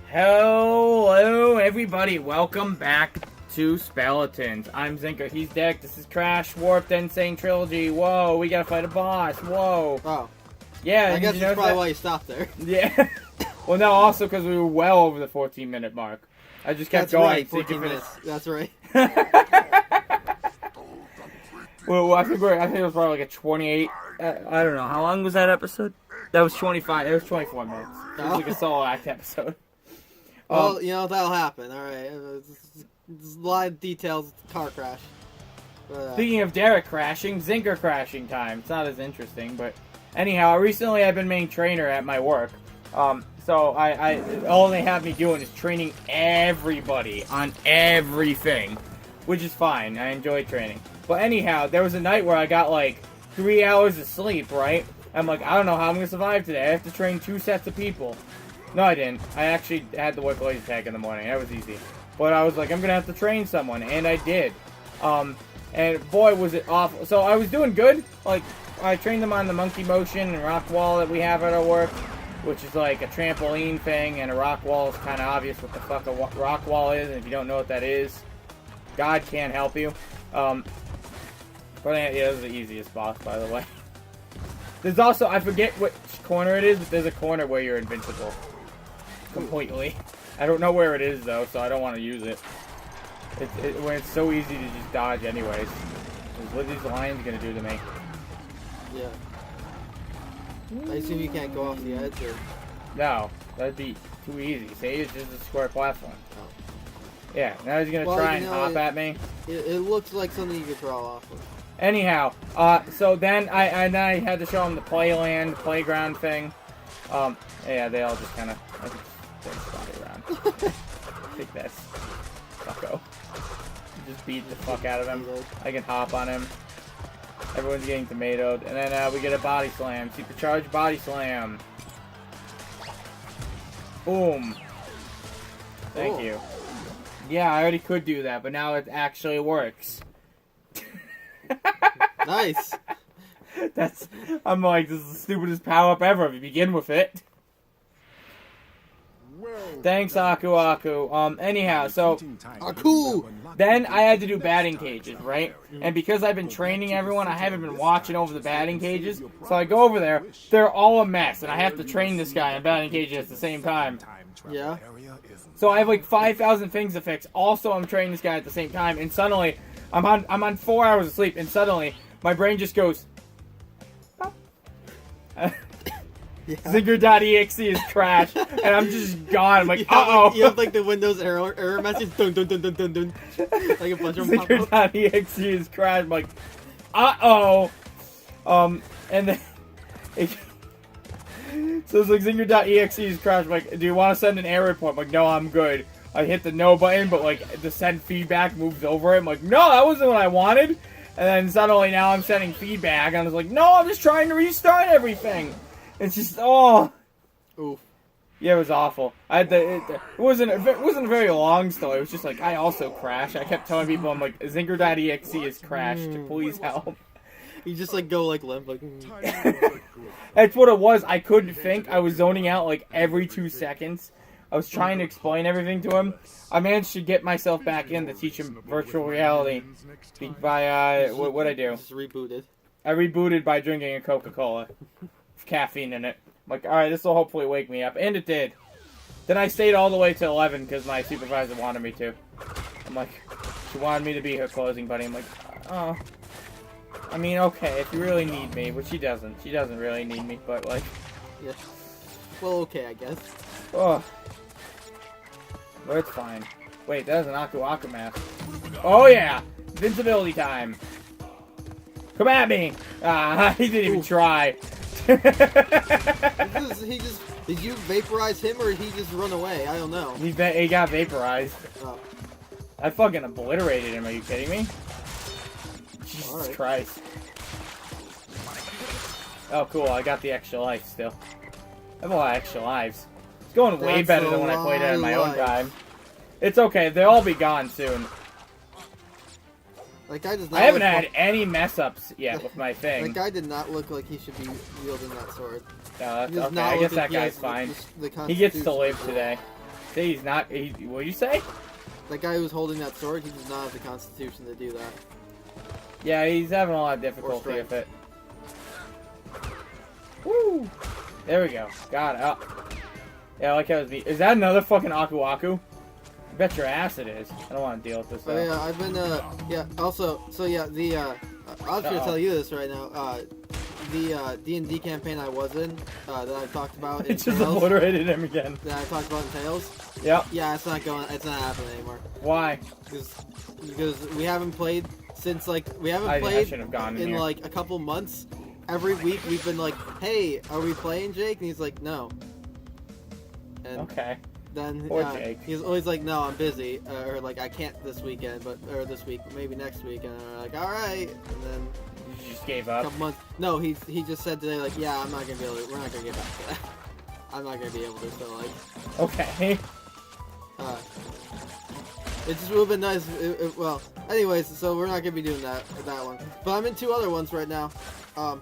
Hello, everybody. Welcome back to Speletons. I'm Zinker. He's Dick. This is Crash Warped N.Sane Trilogy. Whoa, we gotta fight a boss. Whoa. Oh. Yeah, I guess that's probably why you stopped there. Yeah. Well, no, also because we were well over the 14-minute mark. I just kept going. Right, 14 minutes. That's right. Well, I think it was probably like a 28. I don't know. How long was that episode? That was 25. It was 24 minutes. It was like a solo act episode. Well, you know, that'll happen. Alright. There's a lot of details. Car crash. But, Speaking of Derek crashing, Zinker crashing time. It's not as interesting, but anyhow, recently I've been main trainer at my work. So I all they have me doing is training everybody on everything, which is fine. I enjoy training. But anyhow, there was a night where I got like 3 hours of sleep, right? I'm like, I don't know how I'm going to survive today. I have to train 2 sets of people. No, I didn't. I actually had to work laser tag in the morning. That was easy. But I was like, I'm going to have to train someone, and I did. And boy, was it awful. So I was doing good. Like, I trained them on the monkey motion and rock wall that we have at our work, which is like a trampoline thing, and a rock wall is kind of obvious what the fuck a rock wall is, and if you don't know what that is, God can't help you. But yeah, this is the easiest boss, by the way. There's also, I forget which corner it is, but there's a corner where you're invincible. Completely. I don't know where it is, though, so I don't want to use it. When it's so easy to just dodge anyways. What are these lions going to do to me? yeah. I assume you can't go off the edge, or... No, that'd be too easy. See, it's just a square platform. Oh. Yeah, now he's going to try and hop at me. It looks like something you could throw off of. Anyhow, so then I had to show him the playground thing. Yeah, they all just kind of spotty around. Take this, fucko. Just beat the fuck out of him. I can hop on him. Everyone's getting tomatoed, and then we get a body slam, supercharged body slam. Boom. Thank you. Yeah, I already could do that, but now it actually works. Nice. I'm like, this is the stupidest power-up ever if you begin with it. Thanks, Aku Aku. Anyhow, so... Aku! Then I had to do batting cages, right? And because I've been training everyone, I haven't been watching over the batting cages. So I go over there, they're all a mess, and I have to train this guy in batting cages at the same time. Yeah. So I have like 5,000 things to fix. Also, I'm training this guy at the same time, and suddenly... I'm on 4 hours of sleep, and suddenly my brain just goes. Zinker.exe is crashed, and I'm just gone. I'm like, uh-oh. You have like the Windows error message, dun dun dun dun dun dun, like a bunch of Zinker.exe is crashed. I'm like, uh-oh. And then so it's like Zinker.exe is crashed. I'm like, do you want to send an error report? I'm like, no, I'm good. I hit the no button, but like the send feedback moves over it. I'm like, no, that wasn't what I wanted. And then suddenly now I'm sending feedback, and I was like, no, I'm just trying to restart everything. It's just, oh. Oof. Yeah, it was awful. It wasn't a very long story. It was just like, I also crashed. I kept telling people, I'm like, Zinker.exe is crashed. Please help. You just like go like limp, like. That's what it was. I couldn't think. I was zoning out like every 2 seconds. I was trying to explain everything to him. I managed to get myself back in to teach him virtual reality by, what'd I do? Just rebooted. I rebooted by drinking a Coca-Cola with caffeine in it. I'm like, alright, this will hopefully wake me up. And it did. Then I stayed all the way to 11 because my supervisor wanted me to. I'm like, she wanted me to be her closing buddy. I'm like, oh. I mean, okay, if you really need me, but she doesn't. She doesn't really need me, but like... Yeah. Well, okay, I guess. Oh. But it's fine. Wait, that was an Aku Aku mask. Oh yeah! Invincibility time! Come at me! Ah, he didn't even try. Did you vaporize him or did he just run away? I don't know. He got vaporized. Oh. I fucking obliterated him, are you kidding me? Jesus Christ. Oh cool, I got the extra life still. I have a lot of extra lives. It's going way better than when I played it in my own time. It's okay, they'll all be gone soon. That guy does not I haven't had any mess-ups yet with my thing. That guy did not look like he should be wielding that sword. No, that's okay. I guess that guy's fine. He gets to live today. say he's not. What do you say? That guy who's holding that sword, he does not have the constitution to do that. Yeah, he's having a lot of difficulty with it. Woo! There we go. Got it. Oh. Yeah, I like how it's beat. Is that another fucking Aku Aku? I bet your ass it is. I don't want to deal with this. Oh yeah, I've been yeah. Also, so yeah, I was gonna tell you this right now. The D&D campaign I was in, that I talked about in It just Tales, obliterated him again. that I talked about in Tales. Yep. Yeah, it's not happening anymore. Why? Because we haven't played since I shouldn't have gone in here. like a couple months. Every week we've been like, hey, are we playing, Jake? And he's like, no. And Okay. then Poor Jake. he's always like, no, I'm busy, or like I can't this weekend, or this week, but maybe next week. And we're like, all right. And then You just gave a up. couple months. No, he just said today like, yeah, I'm not gonna be able to. We're not gonna get back to that. I'm not gonna be able to. So like, Okay. it just would have been nice. Well, anyways, so we're not gonna be doing that one. But I'm in 2 other ones right now.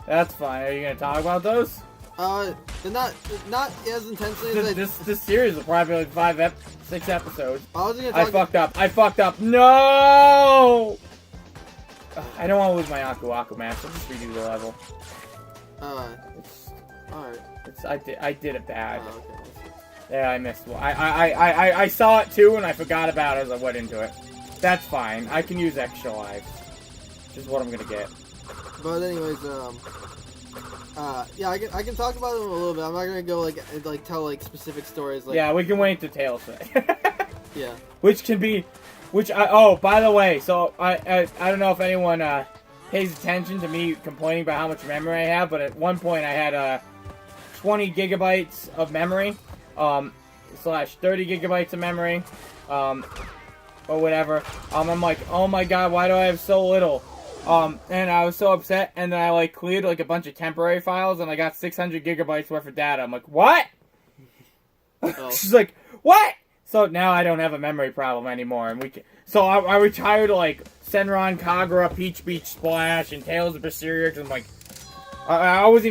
That's fine. Are you gonna talk about those? They're not as intensely as This series will probably be like 6 episodes. I I fucked up. No! Ugh, I don't want to lose my Aku Aku match. Let's just redo the level. Alright. I did it bad. Oh, okay. Yeah, I missed one. I saw it too, and I forgot about it as I went into it. That's fine. I can use extra lives. Which is what I'm gonna get. But anyways, yeah, I can talk about them a little bit. I'm not gonna go like tell like specific stories. Like, Yeah, we can wait to Tales. yeah. Oh, by the way, so I don't know if anyone pays attention to me complaining about how much memory I have, but at one point I had 20 gigabytes of memory, slash 30 gigabytes of memory, or whatever. I'm like, oh my god, why do I have so little? And I was so upset, and then I like cleared like a bunch of temporary files, and I got 600 gigabytes worth of data. I'm like, what? Oh. She's like, what? So now I don't have a memory problem anymore, and so I retired like Senran Kagura, Peach Beach Splash, and Tales of Berseria, because I'm like, I was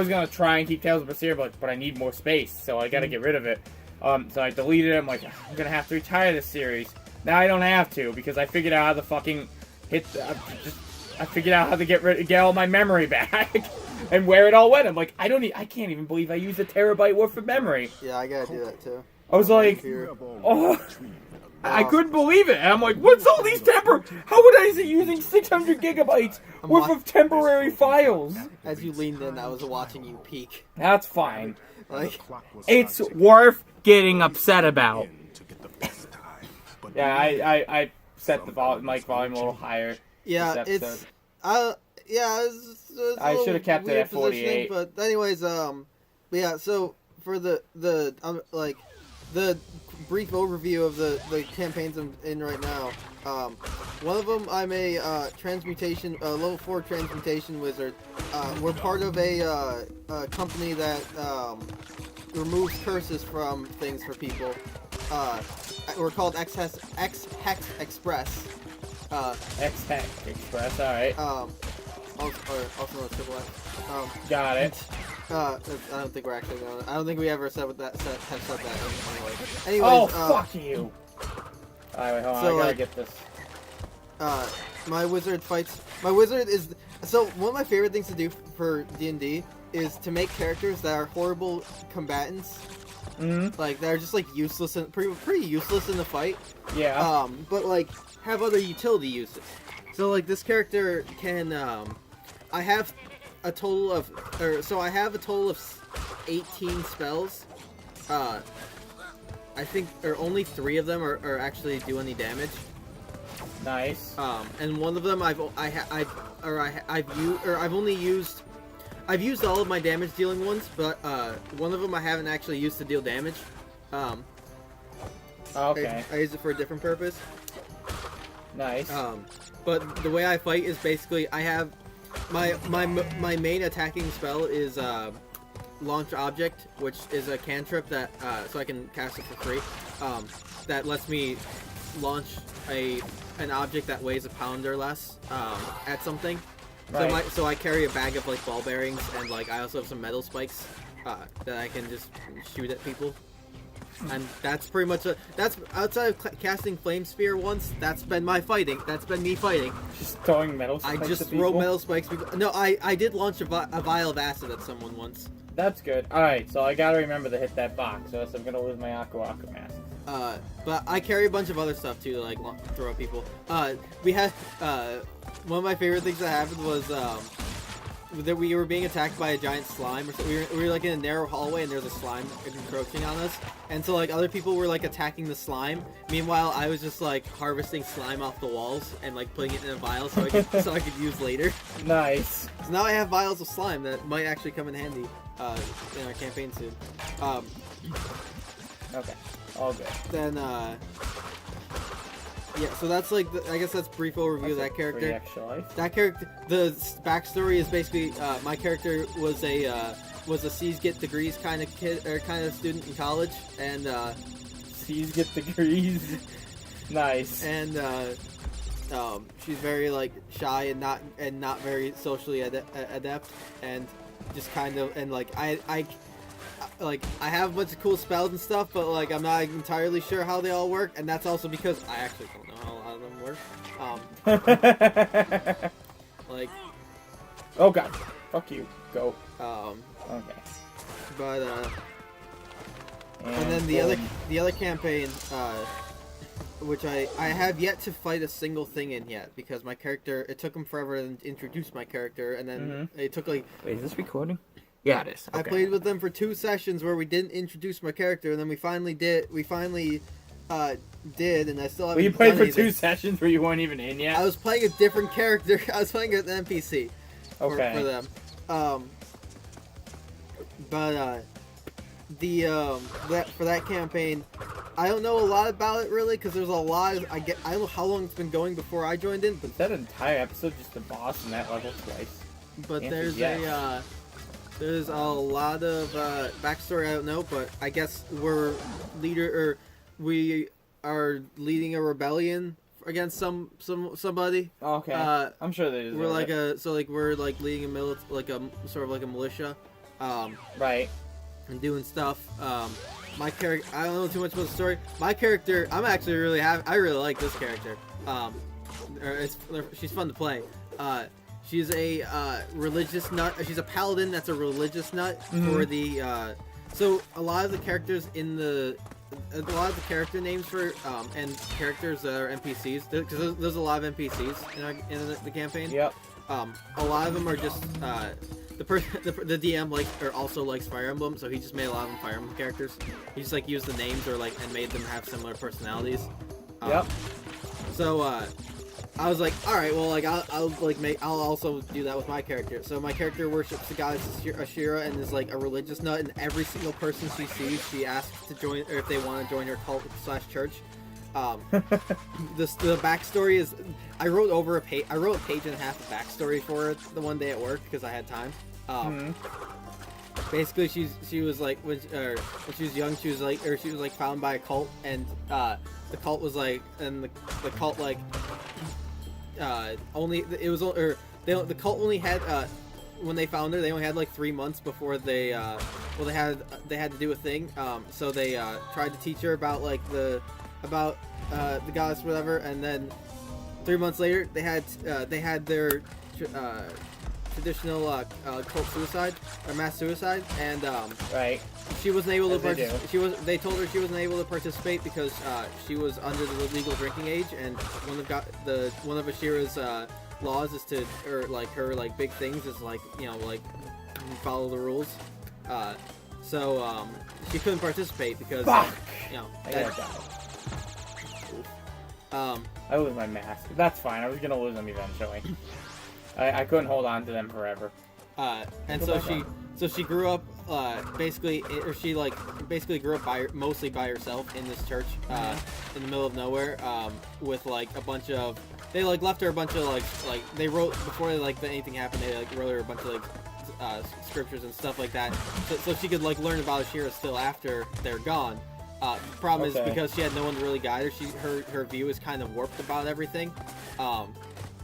gonna try and keep Tales of Berseria, but I need more space, so I gotta get rid of it. So I deleted it. I'm like, I'm gonna have to retire this series. Now I don't have to, because I figured out how to fucking I figured out how to get all my memory back and where it all went. I'm like, I can't even believe I used a terabyte worth of memory. Yeah, I gotta do that too. I was like, oh, I couldn't believe it. And I'm like, what's all these how would I be using 600 gigabytes worth of temporary files? As you leaned in, I was watching you peek. That's fine. Like, it's worth getting upset about. Yeah, I set the mic volume a little higher. Yeah, it's I should have kept it at 48. But anyways, yeah. So for the brief overview of the campaigns I'm in right now. One of them, I'm a transmutation, level 4 transmutation wizard. We're part of a company that removes curses from things for people. We're called X-Hex Express. X-Hex Express, alright. Also known as Triple X. Got it. I don't think we're actually going. I don't think we ever have said that anyway. Oh, fuck you! Alright, hold on. So, I gotta get this. My wizard fights. My wizard is. So one of my favorite things to do for D&D is to make characters that are horrible combatants. Mm-hmm. Like they're just like useless and pretty useless in the fight. Yeah. But like have other utility uses. So like this character can. I have a total of, I have a total of 18 spells. I think, only 3 of them are actually do any damage. Nice. And one of them I've used all of my damage dealing ones, but one of them I haven't actually used to deal damage. Okay. I use it for a different purpose. Nice. But the way I fight is basically I have my main attacking spell is launch object, which is a cantrip that so I can cast it for free. That lets me launch an object that weighs a pound or less at something. Right. So I carry a bag of like ball bearings, and like I also have some metal spikes that I can just shoot at people. And that's pretty much that's outside of casting Flame Spear once. That's been my fighting. That's been me fighting. Just throwing metal spikes I just at throw people? metal spikes. No, I did launch a vial of acid at someone once. That's good. Alright, so I gotta remember to hit that box, or else I'm gonna lose my Aqua Mask. But I carry a bunch of other stuff too, to, like throw at people. We had one of my favorite things that happened was that we were being attacked by a giant slime. Or so we were like in a narrow hallway, and there's a slime encroaching on us. And so like other people were like attacking the slime. Meanwhile, I was just like harvesting slime off the walls and like putting it in a vial so I could use later. Nice. So now I have vials of slime that might actually come in handy in our campaign soon. Okay. All good. Then yeah, so that's like I guess that's brief overview of that character. Free extra life. That character, the backstory is basically my character was a C's get degrees kind of kid or kind of student in college, and C's get degrees. Nice. And she's very like shy and not very socially adept, and just kind of like I have a bunch of cool spells and stuff, but like I'm not entirely sure how they all work, and that's also because I actually don't know how a lot of them work. Like, oh god, fuck you, go. Okay. But and then the other campaign, which I have yet to fight a single thing in yet, because my character, it took them forever to introduce my character, and then it took like. Wait, is this recording? Yeah, it is. Okay. I played with them for 2 sessions where we didn't introduce my character, and then we finally did, and I still haven't. Well, you played for anything. 2 sessions where you weren't even in yet? I was playing a different character. I was playing an NPC for them. For that campaign, I don't know a lot about it really, because there's a lot of, I don't know how long it's been going before I joined in, but that entire episode just the boss in that level twice. But there's a lot of backstory I don't know, but I guess we are leading a rebellion against somebody. Okay. I'm sure they deserve we're like it. we're like leading a sort of like a militia. Right. And doing stuff. My character, I don't know too much about the story. My character, I'm actually really happy. I really like this character. She's fun to play. She's a religious nut. She's a paladin that's a religious nut for the. So a lot of the characters a lot of the character names for and characters that are NPCs, because there's a lot of NPCs in the campaign. Yep. A lot of them are just the DM also likes Fire Emblem, so he just made a lot of them Fire Emblem characters. He just like used the names and made them have similar personalities. Yep. So I was like, all right, well, like I'll also do that with my character. So my character worships the goddess Ashira and is like a religious nut, and every single person she sees, she asks to join, or if they want to join her cult / church. The backstory is, I wrote a page and a half of backstory for it the one day at work because I had time. Basically, she was like when she was young, she was like found by a cult, and the cult was like, and the cult like the cult only had when they found her, they only had like 3 months before they had to do a thing. So they tried to teach her about like the goddess, whatever, and then 3 months later they had their traditional cult suicide or mass suicide, and right. She wasn't able to participate. They told her she wasn't able to participate because she was under the legal drinking age, and one of Ashira's laws is to, or like her like big things is like, you know, like follow the rules. So she couldn't participate because you know. I lose my mask. That's fine. I was gonna lose them eventually. I couldn't hold on to them forever. And so she grew up basically grew up mostly by herself in this church in the middle of nowhere, with like a bunch of, they like left her a bunch of like they wrote before anything happened, they like wrote her a bunch of like scriptures and stuff like that, so she could like learn about Ashira still after they're gone. The problem is because she had no one to really guide her. Her view is kind of warped about everything,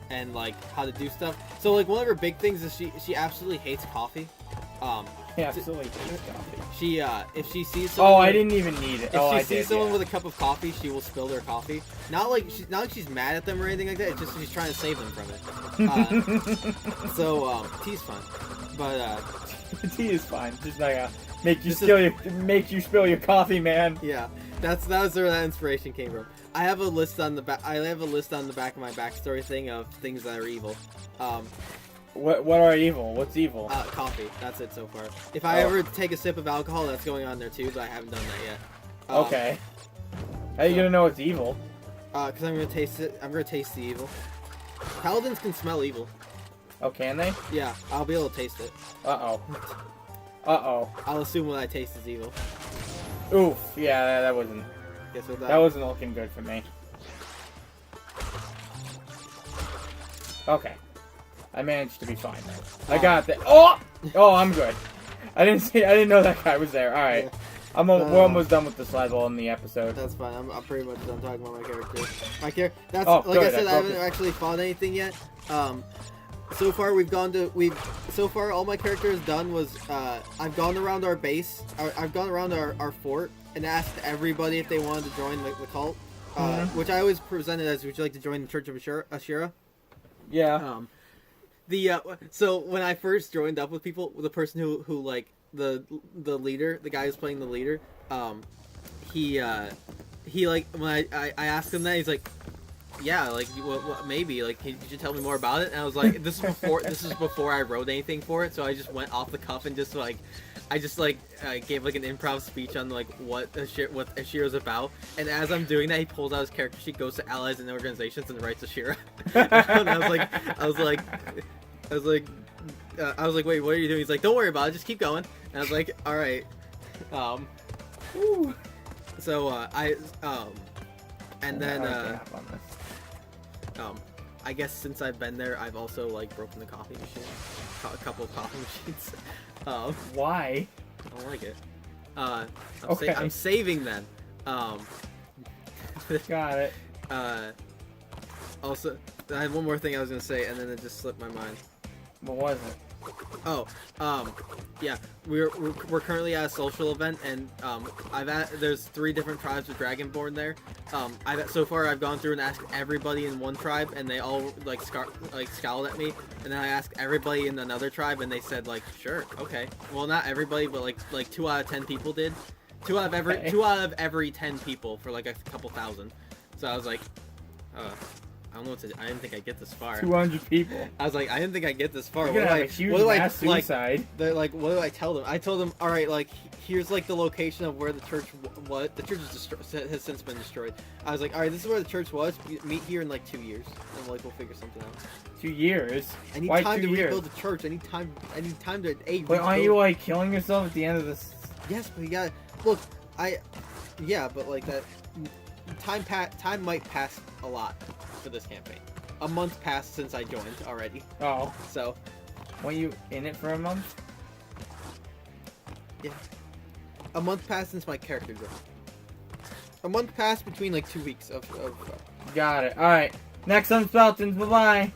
and like how to do stuff. So like one of her big things is she absolutely hates coffee. Yeah, absolutely. Coffee. She if she sees someone Oh, I didn't even need it. if she I sees did, someone yeah. with a cup of coffee, she will spill their coffee. Not like she's mad at them or anything like that. It's just she's trying to save them from it. So tea's fun, but tea is fine. Just like make you spill your coffee, man. yeah, that was where that inspiration came from. I have a list on the back. I have a list on the back of my backstory thing of things that are evil. What are evil? What's evil? Coffee. That's it so far. If I ever take a sip of alcohol, that's going on there too, but I haven't done that yet. Okay. How are you gonna know it's evil? Because I'm gonna taste it. I'm gonna taste the evil. Paladins can smell evil. Oh, can they? Yeah, I'll be able to taste it. Uh-oh. Uh-oh. I'll assume what I taste is evil. Oof. Yeah, that wasn't... Guess what That wasn't looking good for me. Okay. I managed to be fine then. I got that. Oh! Oh, I'm good. I didn't know that guy was there. Alright. Yeah. We're almost done with the slide ball in the episode. That's fine. I'm pretty much done talking about my character. That's Oh, like good, I said, I I haven't broke it. actually fought anything yet. So far so far all my character has done was I've gone around our base. I've gone around our fort and asked everybody if they wanted to join the cult. Which I always presented as, would you like to join the Church of Ashura? Yeah. So when I first joined up with people, the person who like the leader, the guy who's playing the leader, he like when I asked him that, he's like, yeah, like what maybe like could you tell me more about it? And I was like, this is before I wrote anything for it, so I just went off the cuff and just like I gave like an improv speech on like what Ashira's about, and as I'm doing that, he pulls out his character sheet, goes to allies and organizations, and writes Ashira. And I was like, wait, what are you doing? He's like, don't worry about it, just keep going. And I was like, all right. So and then I guess since I've been there, I've also like broken the coffee machine, a couple of coffee machines. Why? I don't like it. Okay. I'm saving them. Got it. Also, I had one more thing I was gonna say, and then it just slipped my mind. What was it? Oh, yeah, we're currently at a social event, and there's 3 different tribes of Dragonborn there. So far I've gone through and asked everybody in one tribe, and they all like scowled at me. And then I asked everybody in another tribe, and they said like, sure, okay. Well, not everybody, but like 2 out of 10 people did. 2 out of every 10 people for like a couple thousand. So I was like, I don't know what to do. I didn't think I'd get this far. 200 people. I was like, I didn't think I'd get this far. You're gonna have a huge mass suicide. What do I tell them? I told them, all right, like here's like the location of where the church was. The church has since been destroyed. I was like, all right, this is where the church was. Meet here in like 2 years, and like we'll figure something out. 2 years? I need Why time 2 to years? rebuild the church. I need time to But aren't you like killing yourself at the end of this? Yes, but you gotta look. Yeah, but like that time might pass a lot for this campaign. A month passed since I joined already. Oh. So. Were you in it for a month? Yeah. A month passed since my character joined. A month passed between like 2 weeks of Got it. Alright. Next on Speletons. Bye-bye.